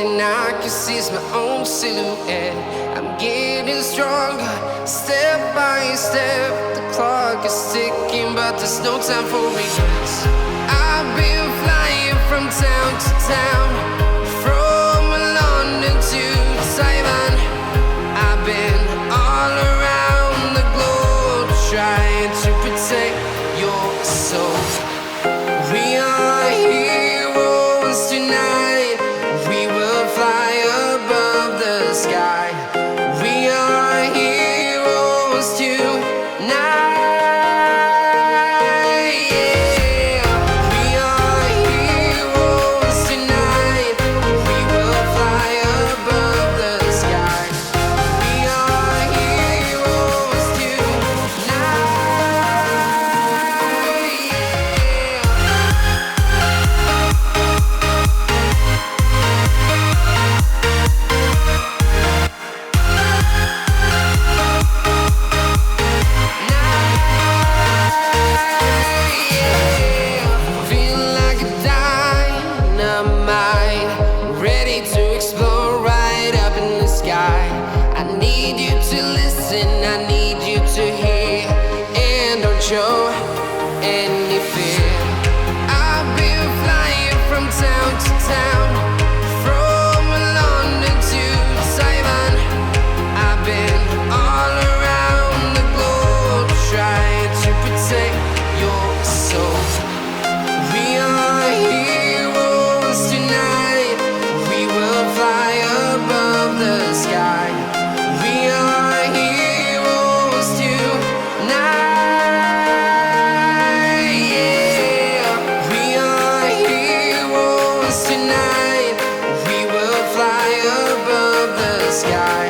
thing I can see is my own silhouette. I'm getting stronger, step by step. The clock is ticking, but there's no time for regrets. I've been flying from town to town, from London to Taiwan. I've been all around the globe trying to protect your soul. We are heroes tonight. We will fly above the sky. We are heroes tonight. Yeah. We are heroes tonight. We will fly above the sky. We are heroes tonight. Feeling like a dynamite, ready to explode right up in the sky. I need you to listen, I need you to hear, and don't show any fear. I've been flying from town to town, from London to Taiwan. I've been all around the globe trying to protect your soul. We are heroes tonight. We will fly above the sky. We are heroes tonight. Yeah. We are heroes tonight. We will fly above the sky.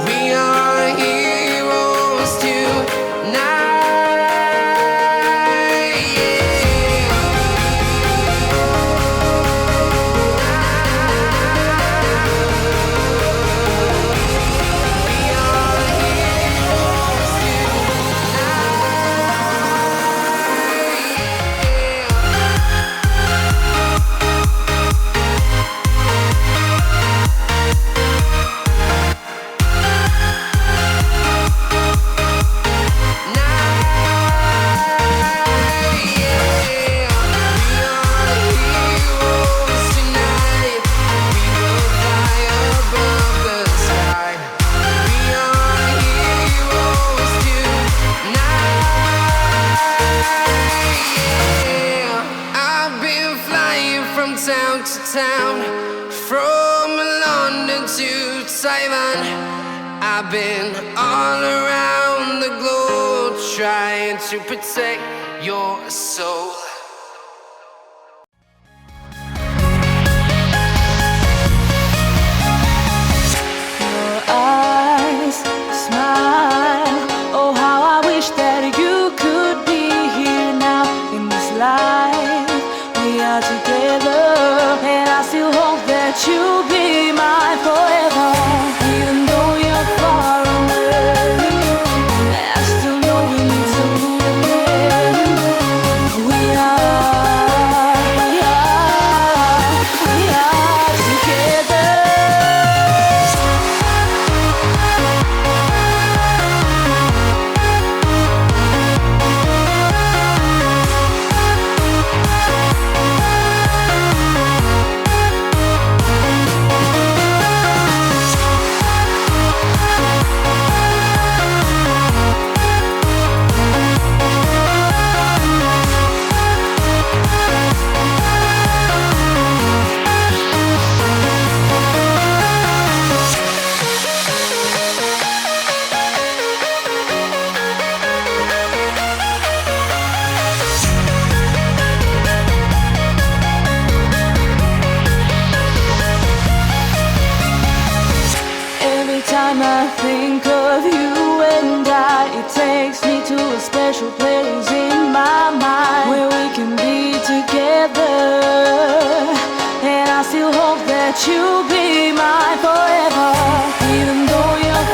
We are heroes tonight. I've been flying from town to town, from London to Taiwan. I've been all around the globe trying to protect your soul. Your eyes smile. Oh, how I wish that you could be here now in this life. We are together, and I still hope that you'll be mine forever. Even though you're far away, I still know we need to move again. We are together. Every time I think of you and I, it takes me to a special place in my mind where we can be together. And I still hope that you'll be mine forever. Even though you're